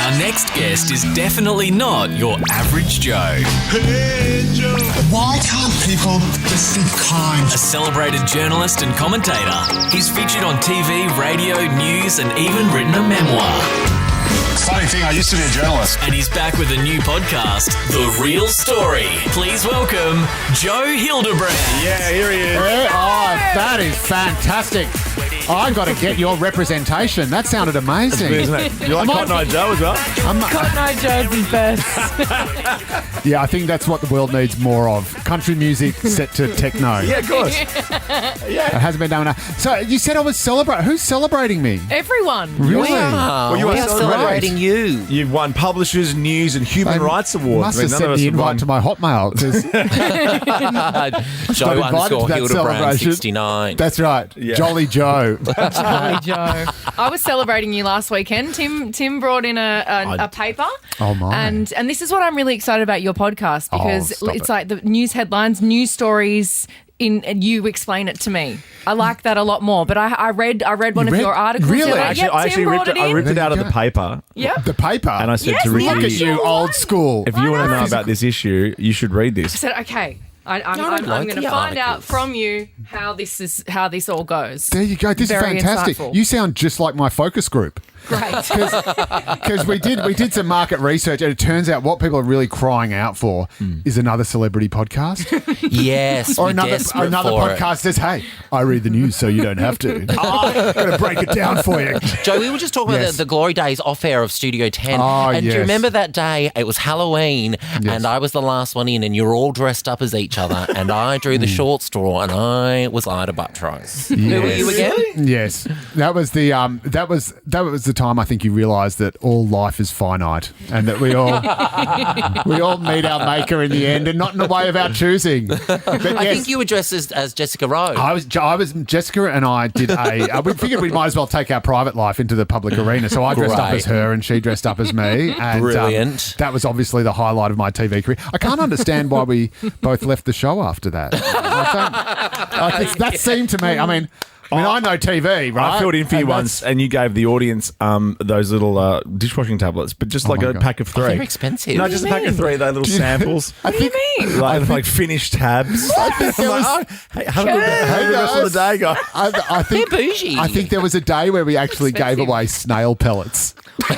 Our next guest is definitely not your average Joe. Hey, Joe. Why can't people just be kind? A celebrated journalist and commentator. He's featured on TV, radio, news, and even written a memoir. Funny thing, I used to be a journalist. And he's back with a new podcast, The Real Story. Please welcome Joe Hildebrand. Yeah, here he is. That is fantastic. I got to get your representation. That sounded amazing. Isn't it? You like Cotton Eye Joe as well? Cotton Eye Joe's the best. Yeah, I think that's what the world needs more of. Country music set to techno. Yeah, of course. It hasn't been done enough. So you said I was celebrating. Who's celebrating me? Everyone. Really? Well, you we are are celebrating you. You've won Publishers, News and Human Rights Awards. Must have sent the invite to my Hotmail. Joe underscore that Hildebrand celebration. 69. That's right. Yeah. Jolly Joe. Jolly Joe. I was celebrating you last weekend. Tim brought in a paper. Oh, my. And this is what I'm really excited about your podcast because stop it's it. like the news headlines, news stories. And you explain it to me. I like that a lot more. But I read one of your articles. Really? You're like, yep, I Tim brought it in. ripped it out of There the you go. paper. Yep. The paper. And I said Yes, to the Ricki, Look at actual you, old one. school. if you want to know about this issue, you should read I this. said, okay. I'm like going to the find out articles. from you how this all goes. There you go. This Very is fantastic. insightful. You sound just like my focus group. Great. Because we did some market research, and it turns out what people are really crying out for is another celebrity podcast, Yes, or we're another desperate for it. podcast says, "Hey, I read the news, so you don't have to." I'm going to break it down for you. Joe, we were just talking Yes. about the glory days off air of Studio 10. Oh, and do yes. you remember that day? It was Halloween and I was the last one in and you were all dressed up as each other and I drew the short straw and I was Ida Buttrose. Who were you again? Yes, that was the the time I think you realised that all life is finite and that we all meet our maker in the end, and not in the way of our choosing. But I yes, think you were dressed as Jessica Rowe. I was Jessica, and I did we figured we might as well take our private life into the public arena. So I dressed up Great. as her, and she dressed up as me. And, Brilliant. That was obviously the highlight of my TV career. I can't understand why we both left the show after that. That seemed to me. I mean, I know TV, right? I filled in for you And once, and you gave the audience those little dishwashing tablets, but just like my a God. pack of 3. They're expensive. No, What do just a you pack of mean? 3. They little samples. What do you mean? Like finished tabs. there was- Hey, have a good rest of the day, guys. I think They're bougie. I think there was a day where we actually gave Expensive. away snail pellets. But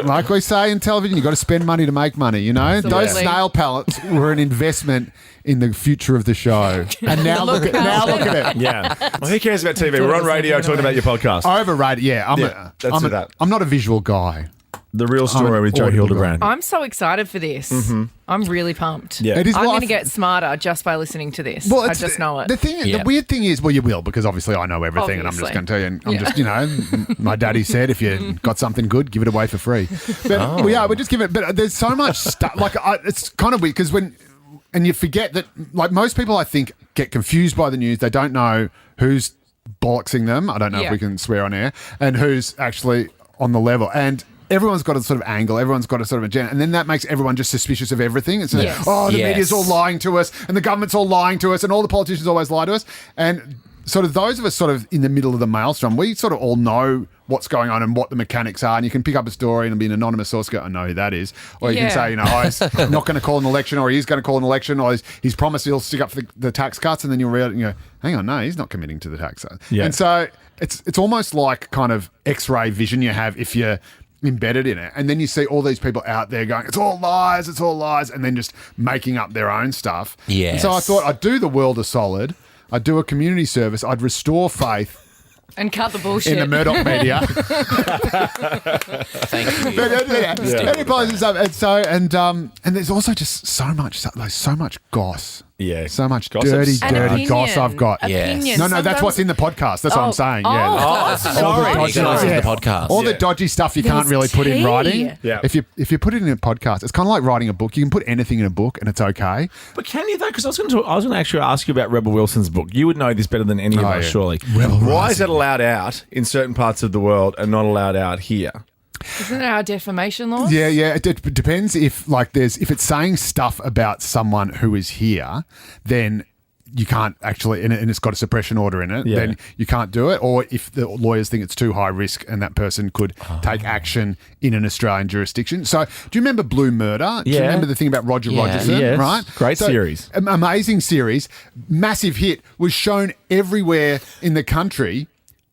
like we say in television, you've got to spend money to make money. You know, those Absolutely. snail pellets were an investment in the future of the show. And now look at it. Yeah. Well, who cares about TV? We're on radio talking about your podcast. Overrated. Yeah, that's that. I'm not a visual guy. The Real Story an with Joe audible Hildebrand. I'm so excited for this. I'm really pumped. Yeah. It is. I'm well, going to get smarter just by listening to this. I just know it. The weird thing is, well, you will, because obviously I know everything, and I'm just Obviously. going to tell you. I'm just, my daddy said, if you got something good, give it away for free. But we just give it. But there's so much stuff. It's kind of weird because and you forget that, like, most people, I think, get confused by the news. They don't know who's bollocksing them. I don't know if we can swear on air, and who's actually on the level. And everyone's got a sort of angle. Everyone's got a sort of agenda. And then that makes everyone just suspicious of everything. It's Yes. the Yes. media's all lying to us, and the government's all lying to us, and all the politicians always lie to us. And sort of those of us sort of in the middle of the maelstrom, we sort of all know what's going on and what the mechanics are. And you can pick up a story and be an anonymous source, go, I know who that is. Or you can say, he's not going to call an election, or he's going to call an election, or he's promised he'll stick up for the tax cuts. And then you'll read it and you go, hang on, no, he's not committing to the tax cuts. Yeah. And so it's almost like kind of X-ray vision you have if you're embedded in it. And then you see all these people out there going, it's all lies, and then just making up their own stuff. Yes. And so I thought I'd do the world a solid. I'd do a community service. I'd restore faith And cut the bullshit. in the Murdoch media. Thank you. Any positive stuff. And there's also just so much goss. Yeah. So much Gossips. dirty goss I've got. Yes. Opinion. No, that's Sometimes- what's in the podcast. That's what I'm saying. Yeah. Oh, sorry. You can listen to the podcast. All the dodgy stuff you can't There's really put in tea. writing. Yeah. If you put it in a podcast, it's kind of like writing a book. You can put anything in a book and it's okay. But can you though? Because I was going to actually ask you about Rebel Wilson's book. You would know this better than any of us, yeah. surely. Rebel Why Rising. is it allowed out in certain parts of the world and not allowed out here? Isn't it our defamation laws? Yeah. It depends if it's saying stuff about someone who is here, then you can't actually, and it's got a suppression order in it, then you can't do it. Or if the lawyers think it's too high risk and that person could take action in an Australian jurisdiction. So do you remember Blue Murder? Do you remember the thing about Roger Rogerson? Yes. Right? Great series. Amazing series. Massive hit. Was shown everywhere in the country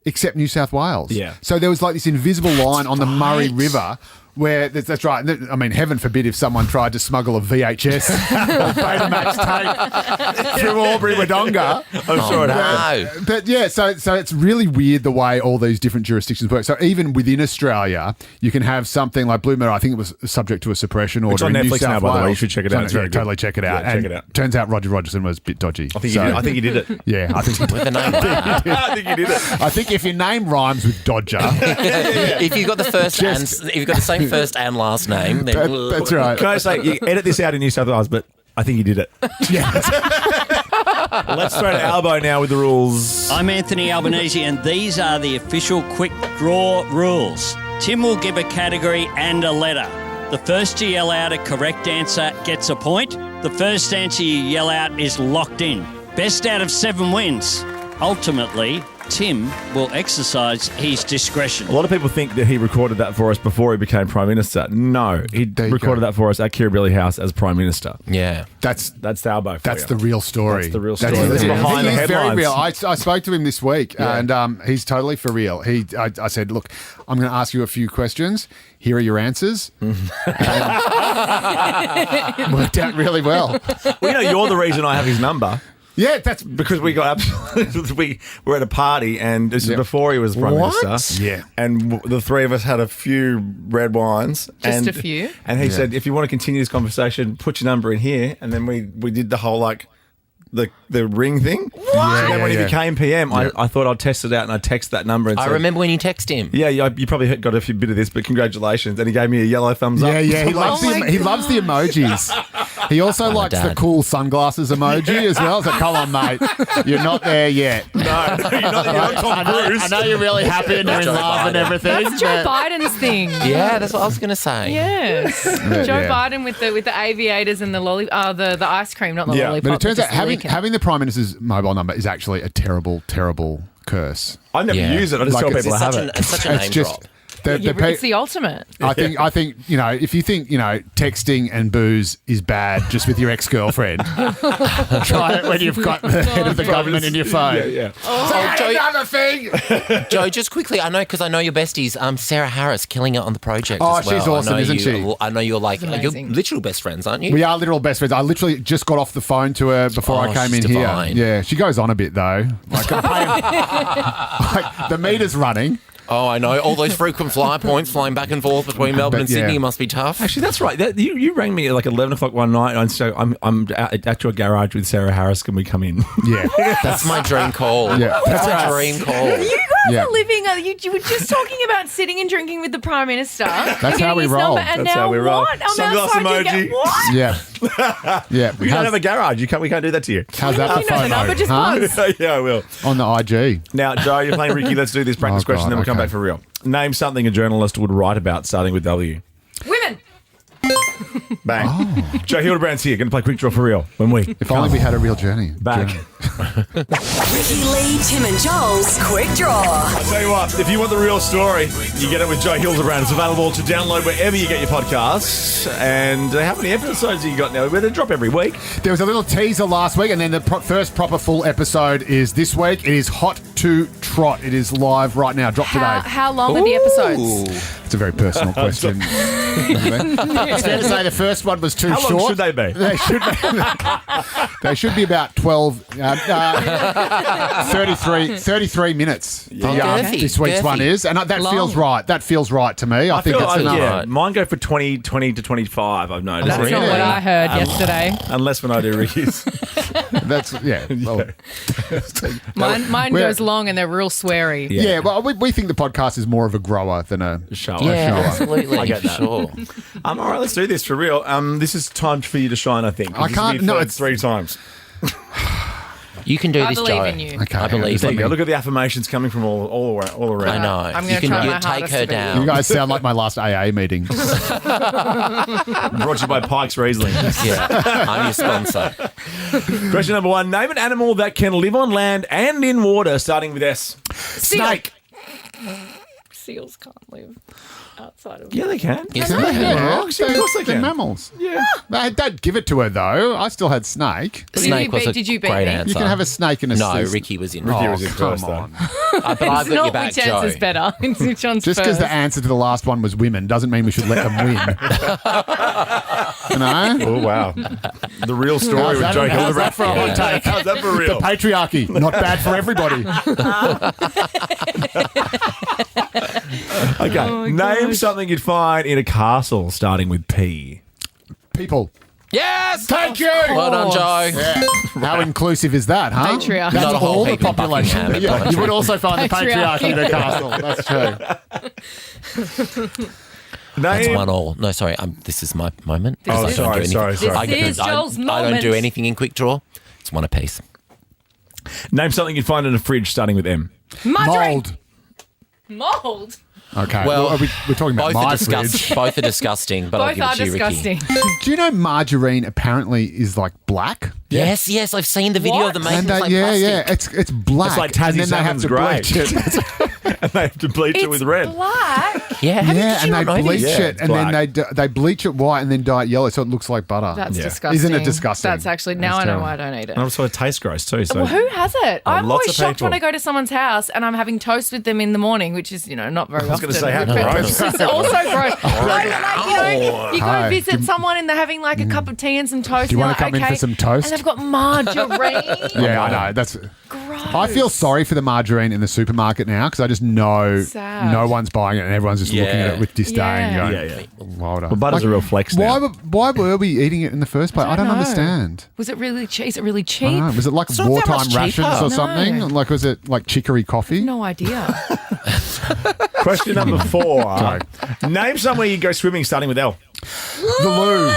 except New South Wales. Yeah. So there was like this invisible line on the Murray River where, that's right. I mean, heaven forbid if someone tried to smuggle a VHS or Betamax tape through Albury Wodonga. I'm sure it No. But yeah, so it's really weird the way all these different jurisdictions work. So even within Australia, you can have something like Blue Murder. I think it was subject to a suppression order. It's on in New Netflix South now, by the way. Wales. You should check it out. It's very good. Totally check it out. Yeah, check And it out. turns out Roger Rogerson was a bit dodgy. I think he did it. Yeah, I think he did. With a name like that. I think he did it. I think if your name rhymes with Dodger, If you've got the first if you've got the same first and last name, then that's right. Can I say, you edit this out in New South Wales, but I think he did it. Yeah. Let's throw to Albo now with the rules. I'm Anthony Albanese, and these are the official quick draw rules. Tim will give a category and a letter. The first to yell out a correct answer gets a point. The first answer you yell out is locked in. Best out of 7 wins. Ultimately, Tim will exercise his discretion. A lot of people think that he recorded that for us before he became Prime Minister. No, he you recorded go. that for us at Kirribilli House as Prime Minister. yeah. That's Albo for That's you. the real story. That's the real story. That's That's the- behind the he's very headlines. real. I spoke to him this week, and he's totally for real. I said, look, I'm going to ask you a few questions. Here are your answers. And worked out really well. Well, you're the reason I have his number. Yeah, that's Because we got we were at a party, and this is before he was Prime Minister. Yeah. And the three of us had a few red wines. Just and, a few? And he said, if you want to continue this conversation, put your number in here. And then we did the whole, the ring thing. What? And then when he became PM, I thought I'd test it out, and I texted that number and I said, remember when you text him. yeah, you probably got a few bit of this, but congratulations. And he gave me a yellow thumbs up. Yeah, he loves Oh my he loves the emojis. He also likes the dad. cool sunglasses emoji as well. So come on, mate, you're not there yet. No, you're not Tom Cruise. I know you're really happy and you're in Joe love and Biden. everything. That's Joe Biden's thing. Yeah, that's what I was going to say. Yes. Joe yeah. Biden with the aviators and the the ice cream, not the Yeah, lollipop. But it turns out just the liquor. having the Prime Minister's mobile number is actually a terrible, terrible curse. I never Yeah. use it. I just Like, tell it's people to have Such it. it's such a name drop. It's the ultimate. I think if you think texting and booze is bad just with your ex-girlfriend, try it when you've got the head of the government in your phone. Yeah. Oh, Joe, Another thing. Joe, just quickly, I know because I know your besties. Sarah Harris killing it on the project. Oh, as well. she's awesome, I know isn't you, she? I know you're like you're amazing. literal best friends, aren't you? We are literal best friends. I literally just got off the phone to her before I came she's in divine. here. Yeah, she goes on a bit though. Like, I'm paying, like the meter's running. Oh, I know. All those frequent flyer points flying back and forth between Melbourne and yeah. Sydney must be tough. Actually, that's right. You rang me at like 11 o'clock one night, and so I'm at your garage with Sarah Harris. Can we come in? Yeah, That's my dream call. Yeah. That's my dream call. You guys Yeah. are living. You were just talking about sitting and drinking with the Prime Minister. That's how we roll. And That's now how we roll. what? I'm Sunglass outside, you emoji. get what? yeah. We don't have a garage. We can't do that to you. How's that for You know the number, photo? just Huh? buzz. Yeah, I will. On the IG. Now, Joe, you're playing Ricky. Let's do this practice Oh, question, God, then we'll come okay. back for real. Name something a journalist would write about, starting with W. Women. Bang. Oh. Joe Hildebrand's here. Going to play quick draw for real when we If only we had a real journey. back. Ricki-Lee, Tim and Joel's Quick Draw. I'll tell you what, if you want the real story, you get it with Joe Hildebrand. It's available to download wherever you get your podcasts. And how many episodes have you got now? They drop every week. There was a little teaser last week, and then the first proper full episode is this week. It is hot to trot. It is live right now. Drop today. How long are the episodes? It's a very personal question. It's fair to say the first one was too How short. long should they be? They should be about 12, 33 minutes. Girthy, This week's girthy. one is, and that Long. feels right. That feels right to me. I think feel it's like, enough. yeah, mine go for 20 to 25, I've noticed. That's not Really? what I heard yesterday. Unless when I do Ricky's. That's well, Mine We're- goes long and they're real sweary. yeah. Well, we think the podcast is more of a grower than a Show. Yeah, Sure. absolutely. I get that. Sure. All right, let's do this for real. This is time for you to shine, I think. I This can't- will be no, third it's- 3 times. You can do I this, believe Joe. in you. Okay, I believe There in you you. go. Look at the affirmations coming from all around. I know. I'm you gonna can try my take hardest her to be you. You down. guys sound like my last AA meeting. Brought to you by Pike's Riesling. Yeah, I'm your sponsor. Question number 1. Name an animal that can live on land and in water, starting with S. Snake. Seals can't live outside of. Yeah, they can. Yes, They they have can. rocks. Of course they They're can. mammals. Yeah. Don't give it to her, though. I still had snake. Snake was a Did you beat great me? answer. You can have a snake and a No, cyst. Ricky was in. Ricky was in come first, though. on. But I've It's got your not back, which answer's Joe. better. It's which one's Just because first. the answer to the last one was women doesn't mean we should let them win. You know? Oh, wow. The real story with Joe How's Hildebrand. that for a hot take? How's that for The real? patriarchy, not bad for everybody. Okay. Name something you'd find in a castle, starting with P. People. Yes! Thank you. Well done, Joe. Yeah. How inclusive is that, huh? Patriarchy. That's Not a whole all the heap in population. Buckingham, Yeah, but- you would also find the Patriarchy. patriarchy in a castle. That's true. That's Name. 1-all. No, sorry. This is my moment. Oh, I don't do sorry. anything. This is Joel's I don't do moment. anything in quick draw. It's one apiece. Name something you'd find in a fridge, starting with M. Margarine. Mold. Mold. Okay. Well, we're talking about Both my are fridge. both are disgusting, but I'll Both give are it to you, Ricky. disgusting. Do you know margarine apparently is like black? Yes, I've seen the video of the making. And It's like yeah, plastic. it's black. It's like Tassie and then they have salmon's to grey. bleach it. And they have to bleach it with red. Black. Yeah, Yeah, did you and they not know bleach this? Yeah, it, it's and then black. they bleach it white and then dye it yellow, so it looks like butter. That's Yeah. disgusting. Isn't it disgusting? That's actually, now That's I know terrible. why I don't eat it. And also, it tastes gross too. So Well, who has it? I'm lots always of shocked when people. I go to someone's house and I'm having toast with them in the morning, which is, not very often. I was going to say, how But gross. It's also gross. You go Hi. visit someone and they're having like a cup of tea and some toast. Do you and wanna you're come in like, for okay. some toast? And they've got margarine. Yeah, I know. That's. Gross. I feel sorry for the margarine in the supermarket now because I just know Sad. no one's buying it and everyone's just looking at it with disdain. Yeah. Going, Yeah. Why would I? Well, butter's a real flex now. Why were we eating it in the first place? I don't know. understand. Was it really cheap? Is it really I cheap? don't know. Was it like not that wartime much rations cheaper. or No. something? Like, was it like chicory coffee? No idea. Question number 4. Name somewhere you go swimming, starting with L. The loo.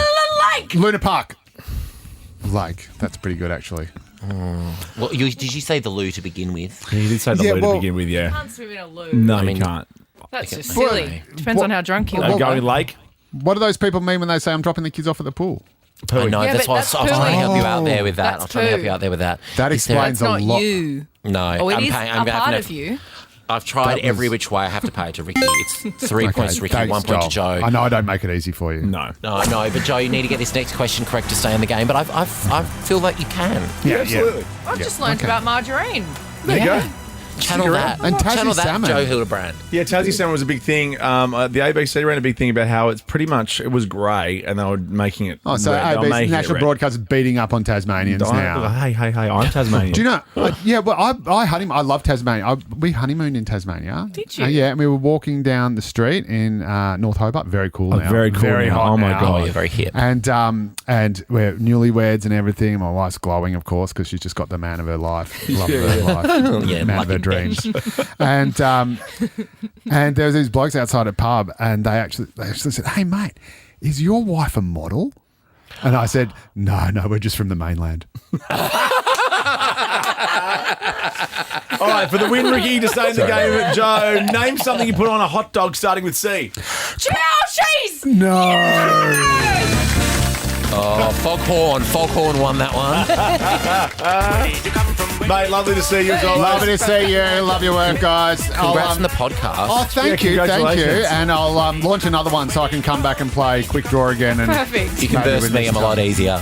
Like. Luna Park. Lake. That's pretty good, actually. Well, did you say the loo to begin with? You did say the Yeah, loo well- to begin with, yeah. Can't swim in a loo. No, I mean- you can't. That's just Well, silly. Depends on how drunk you are. Going lake? What do those people mean when they say I'm dropping the kids off at the pool? I know, Yeah, that's but why that's I was trying to help you out poo. there with that. That's I'm trying to help poo. you out there with that. That Is there- explains That's not a lot. you. No, Oh, it I'm is paying. a I'm part gonna of you. I've tried That every was- which way. I have to pay it to Ricky. It's 3 points to Ricky, thanks, 1 point to Joe. I know I don't make it easy for you. No. No, but Joe, you need to get this next question correct to stay in the game. But I feel like you can. Yeah, Absolutely. I've just learned Okay. about margarine. There you go. Channel that. And Tassie Channel that, salmon. Joe Hildebrand. Yeah, Tassie salmon was a big thing. The ABC ran a big thing about how it's pretty much, it was grey and they were making it Oh, so red. They were ABC making it National red. Broadcast is beating up on Tasmanians now. Hey, I'm Tasmanian. Do you know? I love Tasmania. We honeymooned in Tasmania. Did you? Yeah, and we were walking down the street in North Hobart. Very cool now. very cool Very now. hot Oh my now. God. Oh, you're very hip. And we're newlyweds and everything. My wife's glowing, of course, because she's just got the man of her life, love of her life, Yeah, man of her lucky dreams. And there was these blokes outside a pub, and they actually said, "Hey, mate, is your wife a model?" And I said, "No, we're just from the mainland." All right, for the win, Ricky, to stay in the game, Joe, name something you put on a hot dog starting with C. Chow cheese! No. Oh, Foghorn won that one. Mate, lovely to see you as always. Lovely to see you. Love your work, guys. Congrats on the podcast. Oh, thank you. congratulations. And I'll launch another one so I can come back and play Quick Draw again. And Perfect. you can maybe burst with me, this I'm a lot time. easier.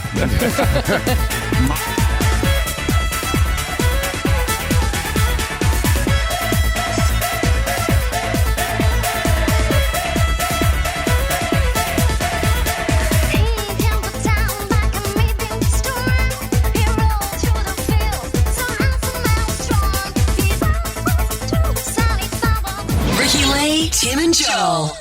Ricki-Lee, Tim and Joel.